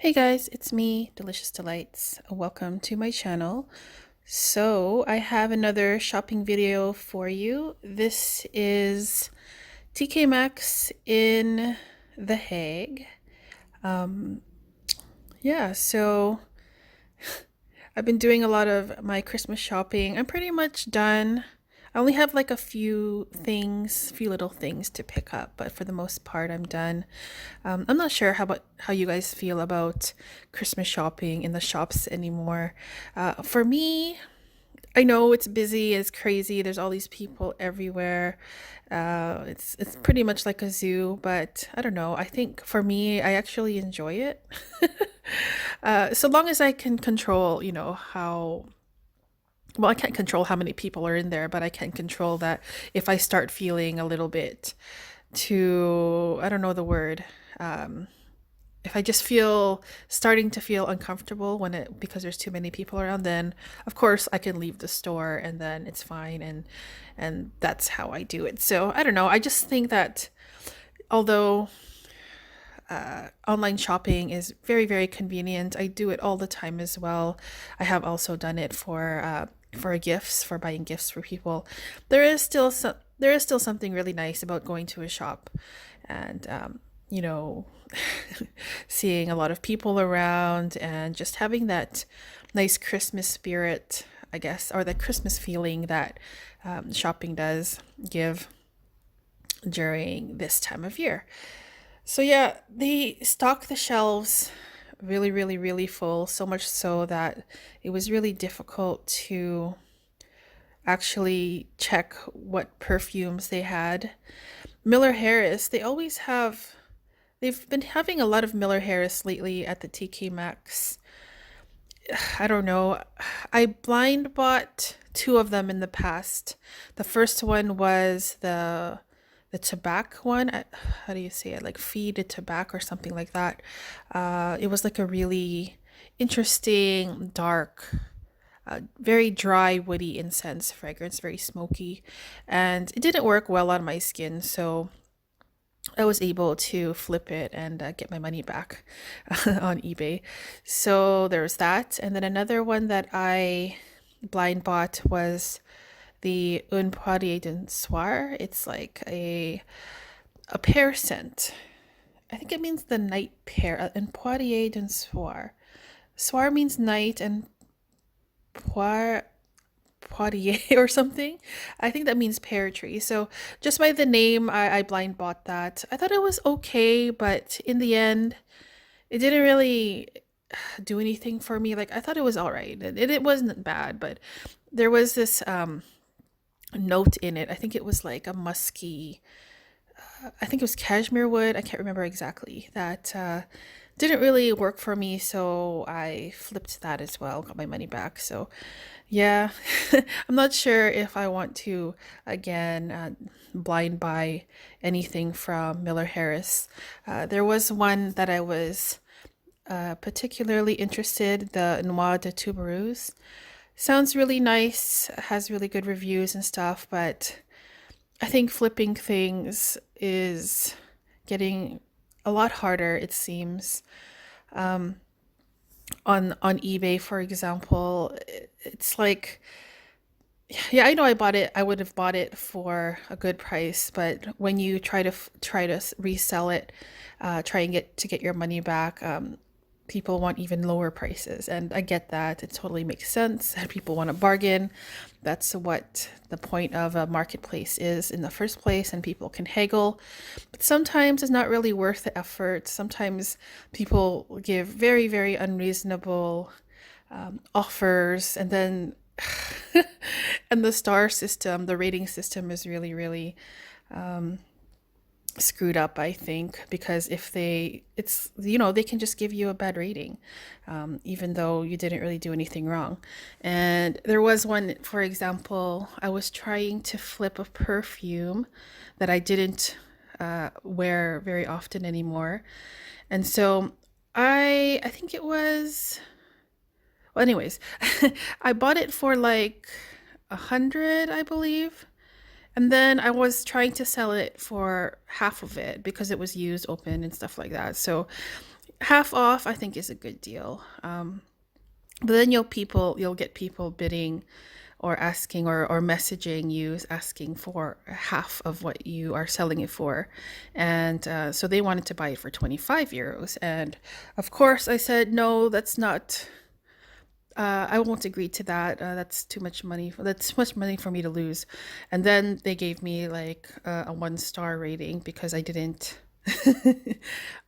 Hey guys, it's me, Delicious Delights. Welcome to my channel. So, I have another shopping video for you. This is TK Maxx in The Hague. Um, yeah, so I've been doing a lot of my Christmas shopping. I'm pretty much done. I only have like a few little things to pick up, but for the most part, I'm done. I'm not sure how you guys feel about Christmas shopping in the shops anymore. For me, I know it's busy, it's crazy. There's all these people everywhere. It's pretty much like a zoo, but I don't know. I think for me, I actually enjoy it. So long as I can control, how well, I can't control how many people are in there, but I can control that if I start feeling a little bit too, I don't know the word. Um, if I just starting to feel uncomfortable because there's too many people around, then of course I can leave the store and then it's fine, and that's how I do it. So I don't know. I just think that although online shopping is very, very convenient. I do it all the time as well. I have also done it for gifts, for buying gifts for people. There is still something really nice about going to a shop and you know seeing a lot of people around and just having that nice Christmas spirit, I guess, or that Christmas feeling that shopping does give during this time of year. So yeah, they stock the shelves really, really, really full, so much so that it was really difficult to actually check what perfumes they had. Miller Harris, they've been having a lot of Miller Harris lately at the TK Maxx. I don't know. I blind bought two of them in the past. The first one was the tobacco one. How do you say it? Like feed a tobacco or something like that. It was like a really interesting, dark, very dry, woody incense fragrance, very smoky, and it didn't work well on my skin, so I was able to flip it and get my money back on eBay. So there was that. And then another one that I blind bought was the Un Poirier d'un Soir. It's like a pear scent. I think it means the night pear. Un Poirier d'un Soir. Soir means night, and poir Poirier or something. I think that means pear tree. So just by the name, I blind bought that. I thought it was okay, but in the end, it didn't really do anything for me. Like I thought it was all right. It wasn't bad, but there was this note in it. I think it was like a musky, I think it was cashmere wood. I can't remember exactly. That didn't really work for me, so I flipped that as well, got my money back. So yeah, I'm not sure if I want to again blind buy anything from Miller Harris. There was one that I was particularly interested, the Noix de Tuberose. Sounds really nice, has really good reviews and stuff, but I think flipping things is getting a lot harder, it seems. On eBay, for example, it's like, yeah, I know I would have bought it for a good price, but when you try to resell it, try and get your money back, people want even lower prices, and I get that. It totally makes sense. And people want to bargain. That's what the point of a marketplace is in the first place, and people can haggle. But sometimes it's not really worth the effort. Sometimes people give very, very unreasonable offers, and then and the star system, the rating system is really, really screwed up, I think, because if it's, they can just give you a bad rating, even though you didn't really do anything wrong. And there was one, for example, I was trying to flip a perfume that I didn't wear very often anymore. And so I think it was, well, anyways, I bought it for like 100, I believe. And then I was trying to sell it for half of it because it was used open and stuff like that. So half off, I think, is a good deal. But then you'll get people bidding or asking or messaging you asking for half of what you are selling it for. And so they wanted to buy it for 25 euros. And of course, I said, no, that's not, I won't agree to that. That's too much money. That's too much money for me to lose. And then they gave me like a 1 star rating because I didn't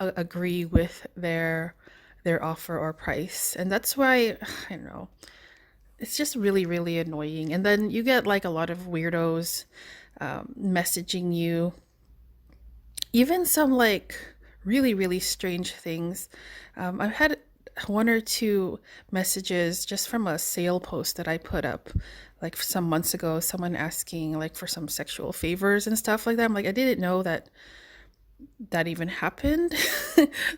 agree with their offer or price. And that's why, I don't know, it's just really, really annoying. And then you get like a lot of weirdos messaging you, even some like really, really strange things. I've had 1 or 2 messages just from a sale post that I put up like some months ago, someone asking like for some sexual favors and stuff like that. I'm like, I didn't know that even happened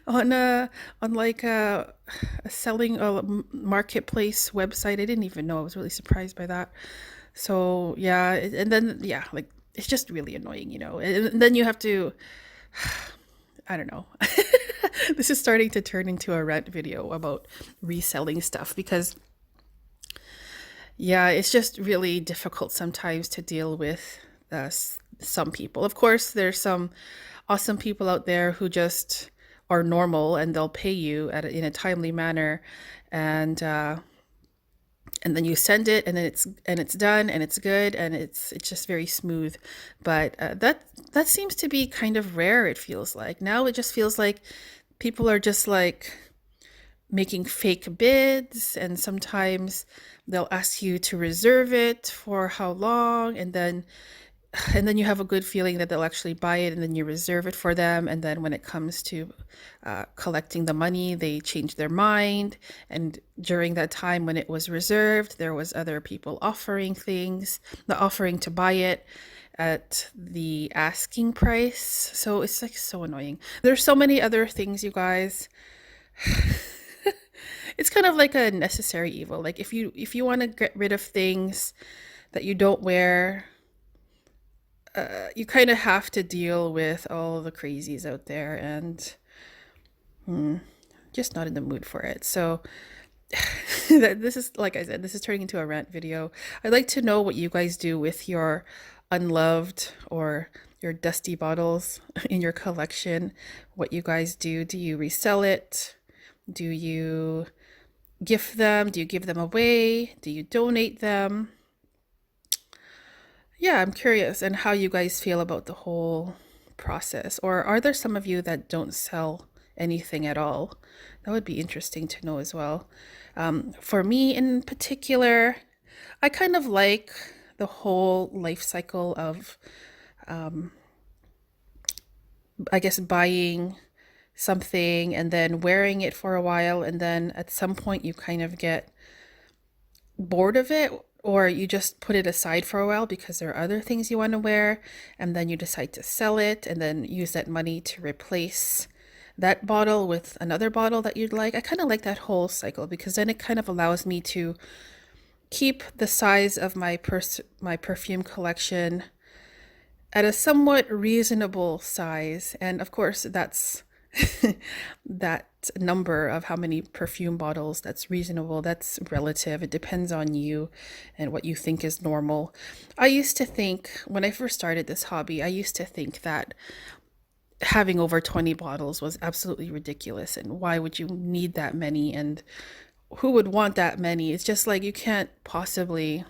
on like a selling a marketplace website. I didn't even know. I was really surprised by that. So yeah, and then yeah, like it's just really annoying, and then you have to, I don't know. This is starting to turn into a rant video about reselling stuff because yeah, it's just really difficult sometimes to deal with some people. Of course, there's some awesome people out there who just are normal and they'll pay you in a timely manner, and and then you send it, and then it's done, and it's good, and it's just very smooth. But that seems to be kind of rare. It feels like now it just feels like people are just like making fake bids, and sometimes they'll ask you to reserve it for how long, and then you have a good feeling that they'll actually buy it, and then you reserve it for them, and then when it comes to collecting the money, they change their mind. And during that time when it was reserved, there was other people offering things, the offering to buy it at the asking price. So it's like so annoying. There's so many other things, you guys. It's kind of like a necessary evil. Like if you want to get rid of things that you don't wear, you kind of have to deal with all the crazies out there, and just not in the mood for it. So this is, like I said, this is turning into a rant video. I'd like to know what you guys do with your unloved or your dusty bottles in your collection. What you guys do. Do you resell it? Do you gift them? Do you give them away? Do you donate them? Yeah, I'm curious and how you guys feel about the whole process. Or are there some of you that don't sell anything at all? That would be interesting to know as well. For me in particular, I kind of like the whole life cycle of, I guess, buying something and then wearing it for a while, and then at some point you kind of get bored of it, or you just put it aside for a while because there are other things you want to wear, and then you decide to sell it and then use that money to replace that bottle with another bottle that you'd like. I kind of like that whole cycle because then it kind of allows me to keep the size of my perfume collection at a somewhat reasonable size. And of course, that's that number of how many perfume bottles that's reasonable, that's relative. It depends on you and what you think is normal. I used to think, when I first started this hobby, I used to think that having over 20 bottles was absolutely ridiculous, and why would you need that many, and who would want that many? It's just like you can't possibly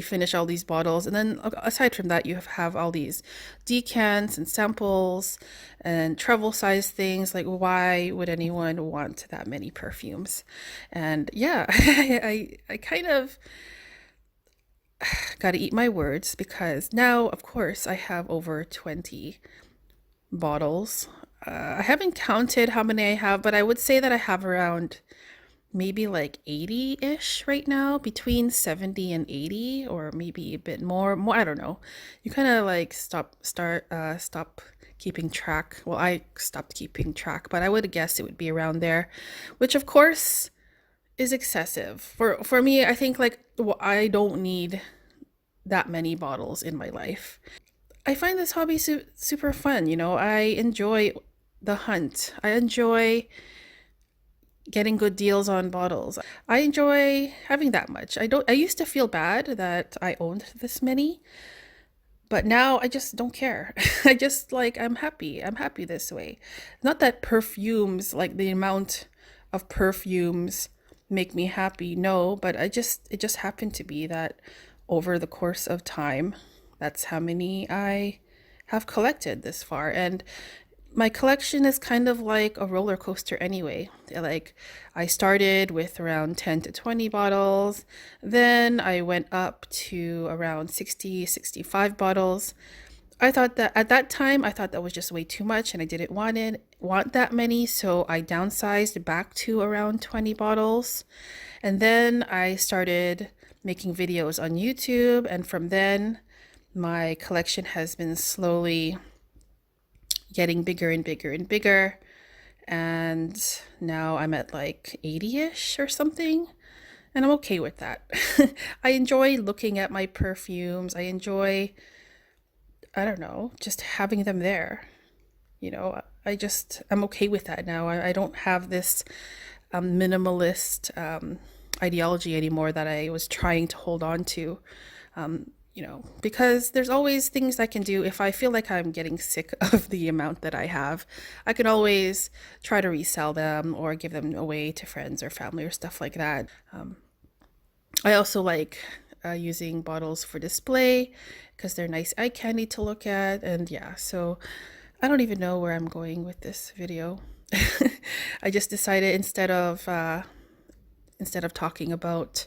finish all these bottles. And then aside from that, you have all these decants and samples and travel size things. Like, why would anyone want that many perfumes? And yeah, I kind of got to eat my words because now, of course, I have over 20 bottles. I haven't counted how many I have, but I would say that I have around maybe like 80-ish right now, between 70 and 80, or maybe a bit more, I don't know. You kind of like stop keeping track. Well, I stopped keeping track, but I would guess it would be around there, which of course is excessive for me. I think like, well, I don't need that many bottles in my life. I find this hobby super fun. I enjoy the hunt. I enjoy getting good deals on bottles. I enjoy having that much. I used to feel bad that I owned this many, but now I just don't care. I just like I'm happy. I'm happy this way. Not that perfumes, like the amount of perfumes make me happy. No, but it just happened to be that over the course of time, that's how many I have collected this far. And my collection is kind of like a roller coaster anyway. Like I started with around 10 to 20 bottles, then I went up to around 60, 65 bottles. I thought that at that time I thought that was just way too much and I didn't want that many, so I downsized back to around 20 bottles. And then I started making videos on YouTube, and from then my collection has been slowly getting bigger and bigger and bigger. And now I'm at like 80-ish or something. And I'm okay with that. I enjoy looking at my perfumes. I enjoy, I don't know, just having them there. I'm okay with that now. I don't have this minimalist ideology anymore that I was trying to hold on to. Because there's always things I can do. If I feel like I'm getting sick of the amount that I have, I can always try to resell them or give them away to friends or family or stuff like that. I also like using bottles for display because they're nice eye candy to look at. And yeah, so I don't even know where I'm going with this video. I just decided instead of talking about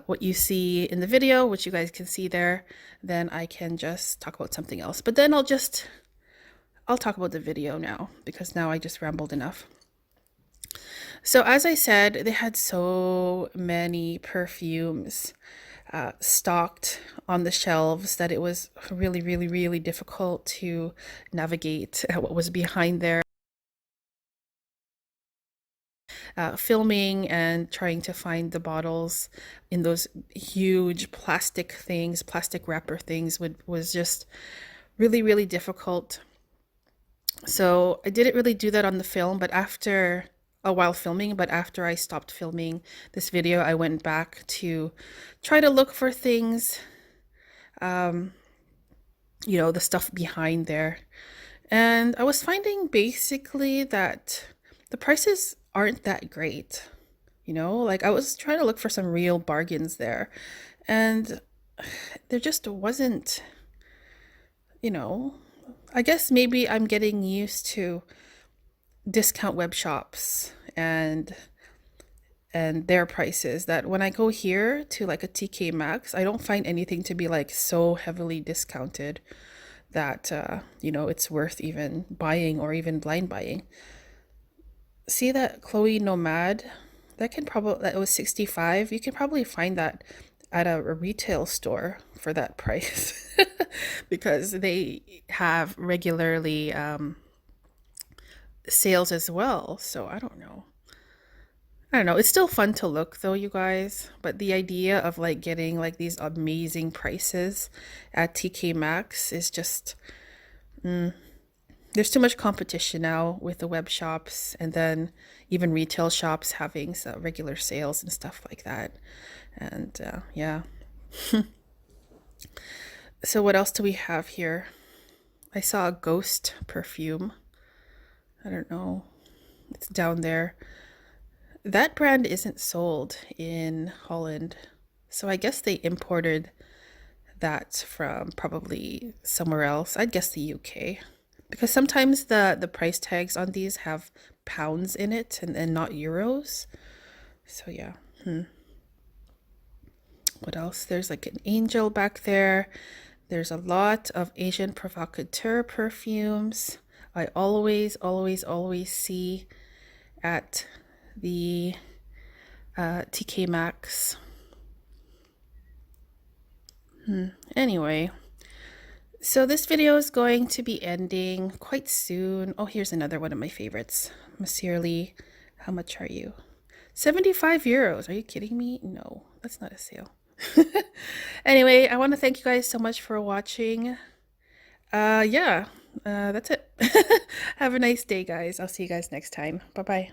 what you see in the video, which you guys can see there, then I can just talk about something else. But then I'll talk about the video now because now I just rambled enough. So as I said, they had so many perfumes stocked on the shelves that it was really, really, really difficult to navigate what was behind there. Filming and trying to find the bottles in those huge plastic wrapper things was just really, really difficult. So I didn't really do that on the film, but after a while filming, but after I stopped filming this video, I went back to try to look for things, the stuff behind there. And I was finding basically that the prices aren't that great. Like I was trying to look for some real bargains there. And there just wasn't, I guess maybe I'm getting used to discount web shops and their prices, that when I go here to like a TK Maxx, I don't find anything to be like so heavily discounted that it's worth even buying or even blind buying. See that Chloe Nomad? That was 65. You can probably find that at a retail store for that price because they have regularly sales as well. So I don't know. It's still fun to look though, you guys, but the idea of like getting like these amazing prices at TK Maxx is just there's too much competition now with the web shops and then even retail shops having some regular sales and stuff like that. And yeah. So what else do we have here? I saw a ghost perfume. I don't know. It's down there. That brand isn't sold in Holland. So I guess they imported that from probably somewhere else. I'd guess the UK. Because sometimes the price tags on these have pounds in it and not euros. So yeah. What else? There's like an angel back there. There's a lot of Asian provocateur perfumes. I always, always, always see at the TK Maxx. Anyway, so this video is going to be ending quite soon. Oh, here's another one of my favorites. Monsieur Lee, how much are you? 75 euros. Are you kidding me? No, that's not a sale. Anyway, I want to thank you guys so much for watching. Yeah, That's it. Have a nice day, guys. I'll see you guys next time. Bye bye.